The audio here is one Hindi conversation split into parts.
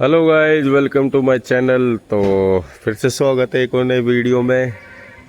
Hello guys, welcome to my channel. तो फिर से स्वागत है एक और नए वीडियो में।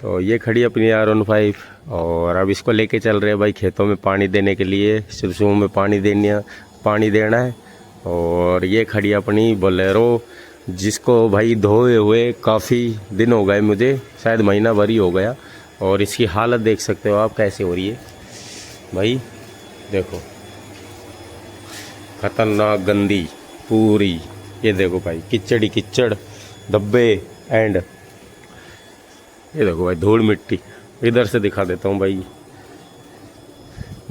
तो ये खड़ी अपनी R15 और अब इसको लेके चल रहे हैं भाई खेतों में पानी देने के लिए। सरसों में पानी देना है। और ये खड़ी अपनी बोलेरो, जिसको भाई धोए हुए काफ़ी दिन हो गए, मुझे शायद महीना भर ही हो गया। और इसकी हालत देख सकते हो आप कैसे हो रही है भाई, देखो खतरनाक गंदी पूरी। ये देखो भाई, किचड़ ही किचड़, धब्बे एंड ये देखो भाई धूल मिट्टी। इधर से दिखा देता हूँ भाई,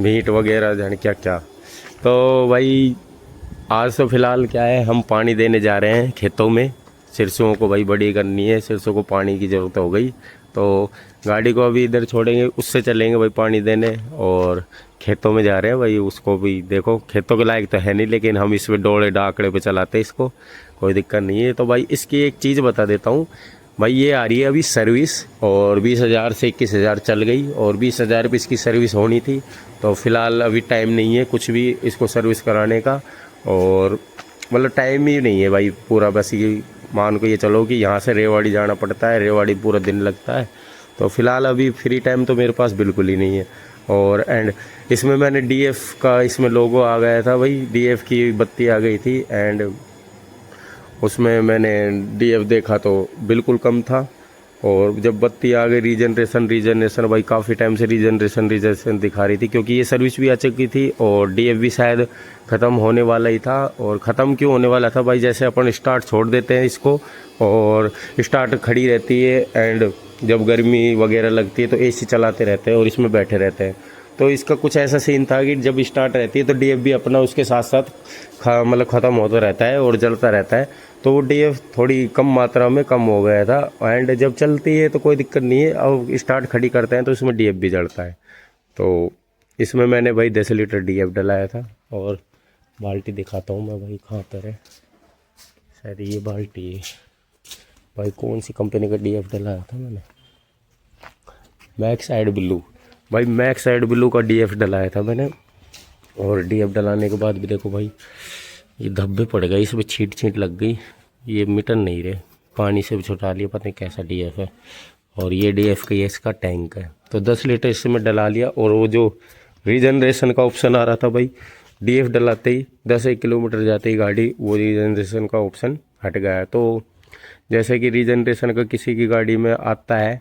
मीट वगैरह जाने क्या क्या। तो भाई आज तो फिलहाल क्या है, हम पानी देने जा रहे हैं खेतों में। सरसों को भाई बड़ी करनी है, सरसों को पानी की ज़रूरत हो गई। तो गाड़ी को अभी इधर छोड़ेंगे, उससे चलेंगे भाई पानी देने। और खेतों में जा रहे हैं भाई, उसको भी देखो खेतों के लायक तो है नहीं, लेकिन हम इस पे डोले डाकड़े पे चलाते हैं इसको, कोई दिक्कत नहीं है। तो भाई इसकी एक चीज़ बता देता हूँ भाई, ये आ रही है अभी सर्विस और 20,000 से 21,000 चल गई, और 20,000 रुपये इसकी सर्विस होनी थी। तो फिलहाल अभी टाइम नहीं है कुछ भी इसको सर्विस कराने का, और मतलब टाइम ही नहीं है भाई पूरा। बस ये मान को ये चलो कि यहाँ से रेवाड़ी जाना पड़ता है, रेवाड़ी पूरा दिन लगता है। तो फिलहाल अभी फ्री टाइम तो मेरे पास बिल्कुल ही नहीं है। और एंड इसमें मैंने डीएफ का इसमें लोगो आ गया था भाई, डीएफ की बत्ती आ गई थी। एंड उसमें मैंने डीएफ देखा तो बिल्कुल कम था। और जब बत्ती आ गई रीजनरेशन भाई काफ़ी टाइम से रीजनरेशन दिखा रही थी, क्योंकि ये सर्विस भी आ चुकी थी और डीएफ भी शायद ख़त्म होने वाला ही था। और ख़त्म क्यों होने वाला था भाई, जैसे अपन स्टार्ट छोड़ देते हैं इसको और स्टार्ट खड़ी रहती है, एंड जब गर्मी वगैरह लगती है तो एसी चलाते रहते हैं और इसमें बैठे रहते हैं। तो इसका कुछ ऐसा सीन था कि जब स्टार्ट रहती है तो डीएफ भी अपना उसके साथ साथ मतलब ख़त्म होता रहता है और जलता रहता है। तो वो डीएफ थोड़ी कम मात्रा में कम हो गया था। एंड जब चलती है तो कोई दिक्कत नहीं है, अब स्टार्ट खड़ी करते हैं तो इसमें डीएफ भी जलता है। तो इसमें मैंने भाई 10 लीटर डीएफ डलाया था। और बाल्टी दिखाता हूँ मैं भाई, कहाँ पर है, शायद ये बाल्टी है भाई। कौन सी कंपनी का डीएफ डलाया था मैंने, मैक्स एड ब्लू भाई, मैक्स एड ब्लू का डीएफ डलाया था मैंने। और डीएफ डलाने के बाद भी देखो भाई, ये धब्बे पड़ गए, इसमें छींट लग गई, ये मिटन नहीं रहे, पानी से भी छुटा लिया, पता नहीं कैसा डीएफ है। और ये डीएफ का ये इसका टैंक है। तो 10 लीटर इसमें डला लिया। और वो जो रीजनरेशन का ऑप्शन आ रहा था भाई, डीएफ डलाते ही 10-1 किलोमीटर जाते ही गाड़ी वो रीजनरेशन का ऑप्शन हट गया। तो जैसे कि रीजनरेशन का किसी की गाड़ी में आता है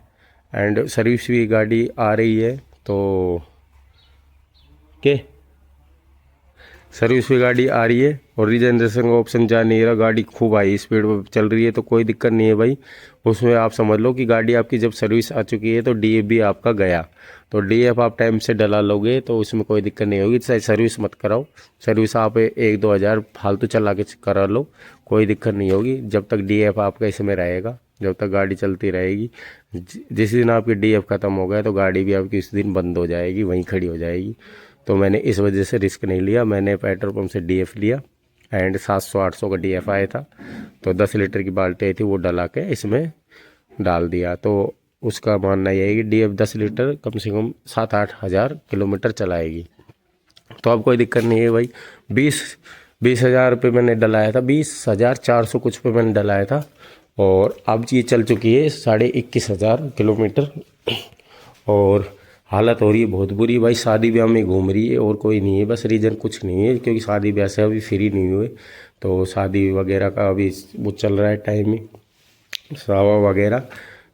एंड सर्विस भी गाड़ी आ रही है, तो के सर्विस भी गाड़ी आ रही है और रीजनरेशन का ऑप्शन जा नहीं रहा, गाड़ी खूब हाई स्पीड पर चल रही है, तो कोई दिक्कत नहीं है भाई। उसमें आप समझ लो कि गाड़ी आपकी जब सर्विस आ चुकी है तो डीएफ भी आपका गया। तो डीएफ आप टाइम से डला लोगे तो उसमें कोई दिक्कत नहीं होगी। चाहे सर्विस मत कराओ, सर्विस आप 1-2 हज़ार फालतू चला के करा लो, कोई दिक्कत नहीं होगी जब तक डीएफ आपका इसमें रहेगा, जब तक गाड़ी चलती रहेगी। जिस दिन आपकी डीएफ ख़त्म हो गया तो गाड़ी भी आपकी उस दिन बंद हो जाएगी, वहीं खड़ी हो जाएगी। तो मैंने इस वजह से रिस्क नहीं लिया, मैंने पेट्रोल पंप से डीएफ लिया एंड 700-800 का डीएफ आया था। तो 10 लीटर की बाल्टी आई थी, वो डला के इसमें डाल दिया। तो उसका मानना यह है कि डीएफ 10 लीटर कम से कम 7-8 हज़ार किलोमीटर चलाएगी। तो अब कोई दिक्कत नहीं है भाई। 20,000 रुपये मैंने डलाया था, 20,400 कुछ पे मैंने डलाया था। और अब ये चल चुकी है 21,500 किलोमीटर। और हालत हो रही है बहुत बुरी भाई, शादी ब्याह में घूम रही है और कोई नहीं है, बस रीज़न कुछ नहीं है, क्योंकि शादी ब्याह से अभी फ्री नहीं हुए। तो शादी वगैरह का अभी वो चल रहा है टाइम ही, सावा वगैरह,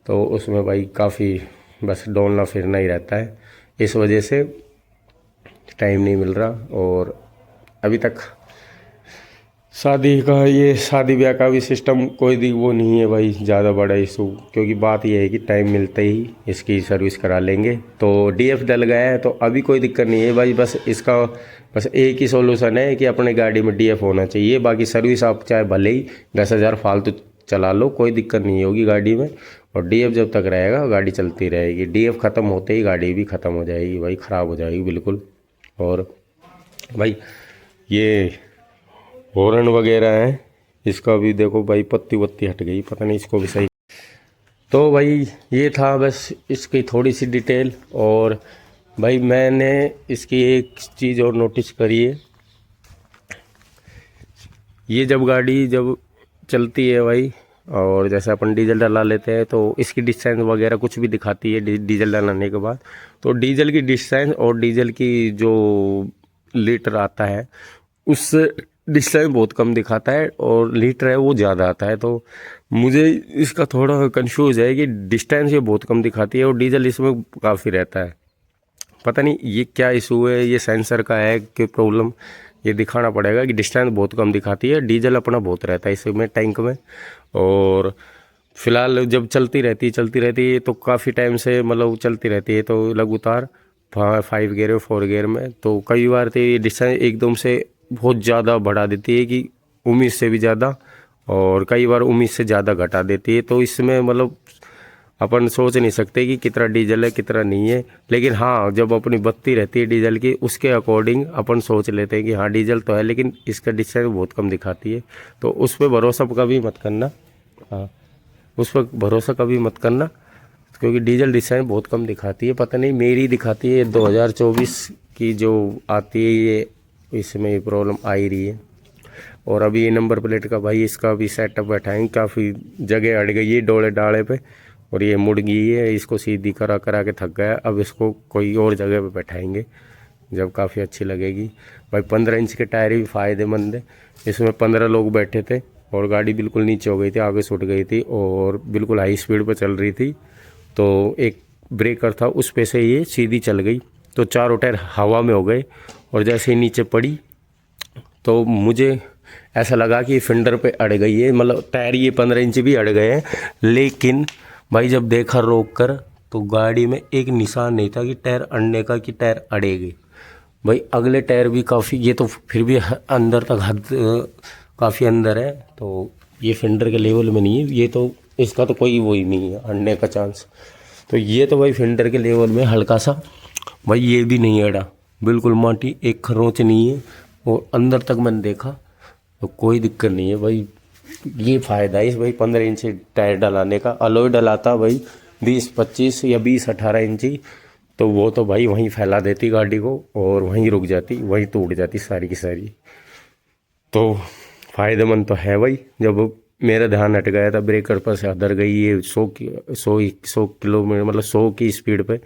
तो उसमें भाई काफ़ी बस डोलना फिरना ही रहता है, इस वजह से टाइम नहीं मिल रहा। और अभी तक शादी का ये शादी ब्याह का भी सिस्टम कोई वो नहीं है भाई ज़्यादा बड़ा इशू, क्योंकि बात ये है कि टाइम मिलते ही इसकी सर्विस करा लेंगे। तो डीएफ डल गया है तो अभी कोई दिक्कत नहीं है भाई, बस इसका बस एक ही सॉल्यूशन है कि अपने गाड़ी में डीएफ होना चाहिए। बाकी सर्विस आप चाहे भले ही 10,000 फालतू चला लो, कोई दिक्कत नहीं होगी गाड़ी में। और डीएफ जब तक रहेगा गाड़ी चलती रहेगी, डीएफ ख़त्म होते ही गाड़ी भी ख़त्म हो जाएगी भाई, ख़राब हो जाएगी बिल्कुल। और भाई ये हॉर्न वगैरह है, इसका भी देखो भाई पत्ती वत्ती हट गई, पता नहीं इसको भी सही। तो भाई ये था बस इसकी थोड़ी सी डिटेल। और भाई मैंने इसकी एक चीज़ और नोटिस करी है, ये जब गाड़ी जब चलती है भाई। और जैसे अपन डीजल डला लेते हैं तो इसकी डिस्टेंस वगैरह कुछ भी दिखाती है डीजल डलाने के बाद। तो डीजल की डिस्टेंस और डीजल की जो लीटर आता है उससे डिस्टेंस बहुत कम दिखाता है और लीटर है वो ज़्यादा आता है। तो मुझे इसका थोड़ा कंफ्यूज है कि डिस्टेंस ये बहुत कम दिखाती है और डीजल इसमें काफ़ी रहता है। पता नहीं ये क्या इशू है, ये सेंसर का है कि प्रॉब्लम, ये दिखाना पड़ेगा कि डिस्टेंस बहुत कम दिखाती है, डीजल अपना बहुत रहता है इसमें टैंक में। और फिलहाल जब चलती रहती है तो काफ़ी टाइम से मतलब चलती रहती है तो लगातार 5 गियर में 4 गियर में, तो कई बार तो ये डिस्टेंस एकदम से बहुत ज़्यादा बढ़ा देती है कि उम्मीद से भी ज़्यादा, और कई बार उम्मीद से ज़्यादा घटा देती है। तो इसमें मतलब अपन सोच नहीं सकते कि कितना डीजल है कितना नहीं है, लेकिन हाँ जब अपनी बत्ती रहती है डीजल की उसके अकॉर्डिंग अपन सोच लेते हैं कि हाँ डीजल तो है, लेकिन इसका डिस्टेंस बहुत कम दिखाती है। तो उस पर भरोसा कभी मत करना, हाँ उस पर भरोसा कभी मत करना, क्योंकि डीजल डिस्टेंस बहुत कम दिखाती है। पता नहीं मेरी दिखाती है 2024 की जो आती है ये, इसमें ये प्रॉब्लम आ ही रही है। और अभी ये नंबर प्लेट का भाई इसका भी सेटअप बैठाएंगे, काफ़ी जगह अड़ गई है डोले डाले पे और ये मुड़ गई है, इसको सीधी करा करा के थक गया। अब इसको कोई और जगह पे बैठाएंगे जब काफ़ी अच्छी लगेगी। भाई 15 इंच के टायर भी फ़ायदेमंद है, इसमें 15 लोग बैठे थे और गाड़ी बिल्कुल नीचे हो गई थी, आगे छूट गई थी और बिल्कुल हाई स्पीड पर चल रही थी। तो एक ब्रेकर था उस पे से ये सीधी चल गई तो चारों टायर हवा में हो गए और जैसे ही नीचे पड़ी तो मुझे ऐसा लगा कि फेंडर पे अड़ गई है, मतलब टायर ये 15 इंच भी अड़ गए हैं। लेकिन भाई जब देखा रोक कर तो गाड़ी में एक निशान नहीं था कि टायर अड़ने का, कि टायर अड़ेगी। भाई अगले टायर भी काफ़ी, ये तो फिर भी अंदर तक हद काफ़ी अंदर है, तो ये फेंडर के लेवल में नहीं है, ये तो इसका तो कोई वो ही नहीं है अड़ने का चांस। तो ये तो भाई फेंडर के लेवल में हल्का सा, भाई ये भी नहीं अड़ा, बिल्कुल माटी एक खरोंच नहीं है। और अंदर तक मैंने देखा तो कोई दिक्कत नहीं है भाई। ये फ़ायदा है इस भाई 15 इंची टायर डलाने का। अलॉय डलाता भाई 20-25 या 20-18 इंची तो वो तो भाई वहीं फैला देती गाड़ी को और वहीं रुक जाती, वहीं टूट जाती सारी की सारी। तो फ़ायदेमंद तो है भाई। जब मेरा ध्यान हट गया था ब्रेकर पर से अदर गई ये 100 किलोमीटर मतलब 100 की स्पीड पे,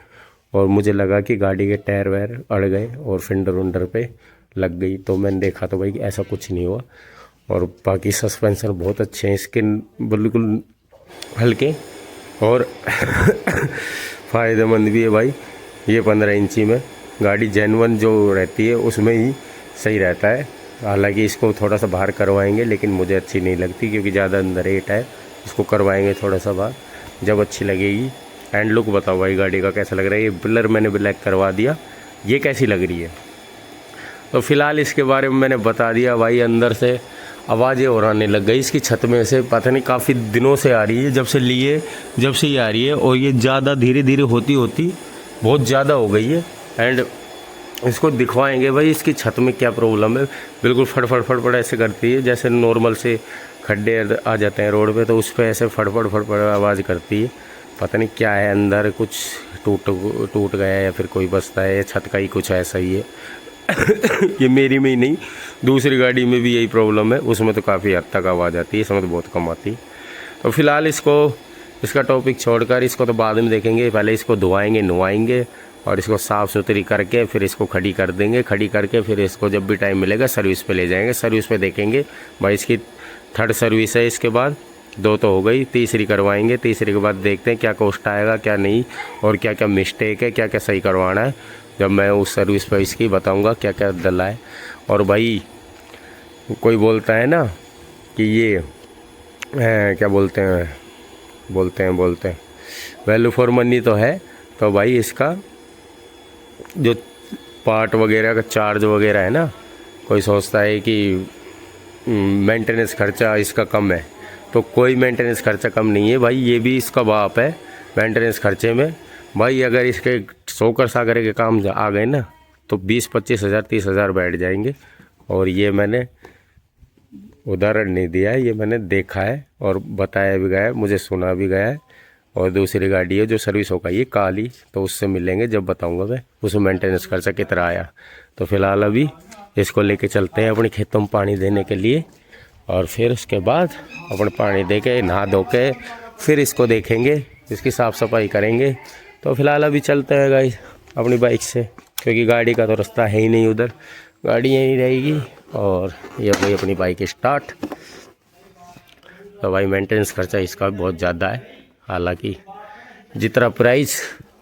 और मुझे लगा कि गाड़ी के टायर वायर अड़ गए और फेंडर उंडर पे लग गई। तो मैंने देखा तो भाई ऐसा कुछ नहीं हुआ। और बाकी सस्पेंशन बहुत अच्छे हैं इसके, बिल्कुल हल्के और फ़ायदेमंद भी है भाई। ये 15 इंची में गाड़ी जेन्युइन जो रहती है उसमें ही सही रहता है। हालांकि इसको थोड़ा सा बाहर करवाएंगे, लेकिन मुझे अच्छी नहीं लगती क्योंकि ज़्यादा अंदर है टायर, इसको करवाएंगे थोड़ा सा बाहर जब अच्छी लगेगी। एंड लुक बताओ भाई गाड़ी का कैसा लग रहा है। ये पिलर मैंने ब्लैक करवा दिया, ये कैसी लग रही है। तो फिलहाल इसके बारे में मैंने बता दिया भाई। अंदर से आवाज़ें और आने लग गई इसकी छत में से, पता नहीं काफ़ी दिनों से आ रही है, जब से ये आ रही है और ये ज़्यादा धीरे धीरे होती होती बहुत ज़्यादा हो गई है। एंड इसको दिखवाएंगे भाई इसकी छत में क्या प्रॉब्लम है। बिल्कुल फड़ ऐसे करती है जैसे नॉर्मल से खड्डे आ जाते हैं रोड पे, तो उस पर ऐसे फड़ आवाज़ करती है। पता नहीं क्या है अंदर, कुछ टूट गया है या फिर कोई बसता है, छत का ही कुछ ऐसा ही है। ये मेरी में ही नहीं, दूसरी गाड़ी में भी यही प्रॉब्लम है, उसमें तो काफ़ी हद तक आवाज़ आती है, इसमें तो बहुत कम आती। तो फिलहाल इसका टॉपिक छोड़कर इसको तो बाद में देखेंगे। पहले इसको धुआएंगे नुआएंगे और इसको साफ़ सुथरी करके फिर इसको खड़ी कर देंगे। खड़ी करके फिर इसको जब भी टाइम मिलेगा सर्विस पे ले जाएंगे, सर्विस पे देखेंगे भाई। इसकी 3rd सर्विस है, इसके बाद 2 तो हो गई, तीसरी करवाएंगे। तीसरी के बाद देखते हैं क्या कॉस्ट आएगा क्या नहीं, और क्या क्या मिस्टेक है, क्या क्या सही करवाना है। जब मैं उस सर्विस पर इसकी बताऊंगा क्या क्या डला है। और भाई कोई बोलता है ना कि ये क्या बोलते हैं वैल्यू फॉर मनी तो है। तो भाई इसका जो पार्ट वगैरह का चार्ज वगैरह है ना, कोई सोचता है कि मेंटेनेंस खर्चा इसका कम है, तो कोई मेंटेनेंस खर्चा कम नहीं है भाई। ये भी इसका बाप है मेंटेनेंस खर्चे में भाई। अगर इसके 100 सागरे के काम आ गए ना तो 20-25 हज़ार 30 हज़ार बैठ जाएंगे। और ये मैंने उदाहरण नहीं दिया है, ये मैंने देखा है और बताया भी गया है, मुझे सुना भी गया है। और दूसरी गाड़ी है जो सर्विस होगा ये काली, तो उससे मिलेंगे जब बताऊंगा मैं उसमें मेंटेनेंस खर्चा कितना आया। तो फिलहाल अभी इसको लेके चलते हैं अपने खेतों में पानी देने के लिए और फिर उसके बाद अपन पानी दे के नहा धो के फिर इसको देखेंगे, इसकी साफ़ सफाई करेंगे। तो फिलहाल अभी चलते हैं गाइस अपनी बाइक से, क्योंकि गाड़ी का तो रास्ता है ही नहीं उधर, गाड़ी यहीं रहेगी। और ये भाई अपनी बाइक स्टार्ट। तो भाई मेंटेनेंस खर्चा इसका भी बहुत ज़्यादा है, हालांकि जितना प्राइस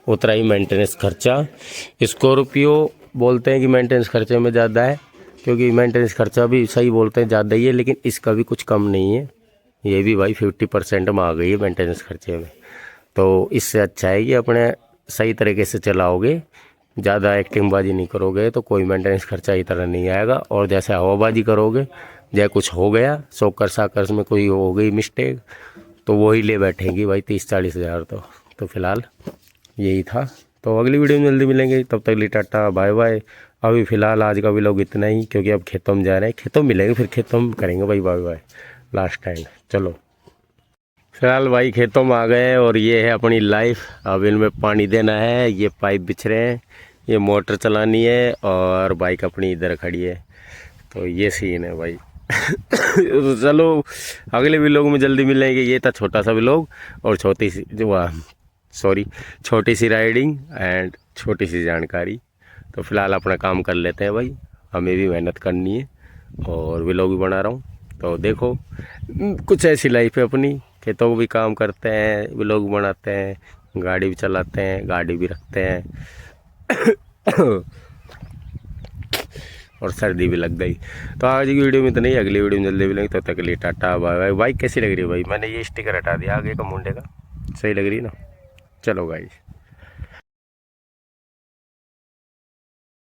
उतना ही मेंटेनेंस खर्चा। स्कॉर्पियो बोलते हैं कि मेंटेनेंस खर्चे में ज़्यादा है, क्योंकि मेंटेनेंस खर्चा भी सही बोलते हैं ज़्यादा ही है, लेकिन इसका भी कुछ कम नहीं है। ये भी भाई 50% में आ गई है मेंटेनेंस खर्चे में। तो इससे अच्छा है कि अपने सही तरीके से चलाओगे, ज़्यादा एक्टिंगबाजी नहीं करोगे तो कोई मेंटेनेंस खर्चा ही तरह नहीं आएगा। और जैसे हवाबाजी करोगे, जैसे कुछ हो गया सोकर साकर में कोई हो गई मिस्टेक, तो वही ले बैठेंगी भाई 30-40 हज़ार। तो फिलहाल यही था। तो अगली वीडियो में जल्दी मिलेंगे, तब तक लिए टाटा बाय बाय। अभी फ़िलहाल आज का व्लॉग इतना ही, क्योंकि अब खेतों में जा रहे हैं, खेतों में मिलेंगे, फिर खेतों में करेंगे भाई बाय बाय लास्ट टाइम। चलो फिलहाल भाई खेतों में आ गए और ये है अपनी लाइफ। अब इनमें पानी देना है, ये पाइप बिछ रहे हैं, ये मोटर चलानी है और बाइक अपनी इधर खड़ी है। तो ये सीन है भाई। तो चलो अगले व्लॉग में जल्दी मिलेंगे। ये था छोटा सा व्लॉग और छोटी सी राइडिंग एंड छोटी सी जानकारी। तो फिलहाल अपना काम कर लेते हैं भाई, हमें भी मेहनत करनी है और व्लॉग भी बना रहा हूँ। तो देखो कुछ ऐसी लाइफ है अपनी, खेतों को भी काम करते हैं, व्लॉग बनाते हैं, गाड़ी भी चलाते हैं, गाड़ी भी रखते हैं। और सर्दी भी लग गई। तो आज की वीडियो में तो नहीं, अगली वीडियो में जल्दी मिलेंगे। तो तक के लिए टाटा बाय बाय। बाइक कैसी लग रही है भाई? मैंने ये स्टिकर हटा दिया आगे का मुंडे का, सही लग रही है ना? चलो गाइस।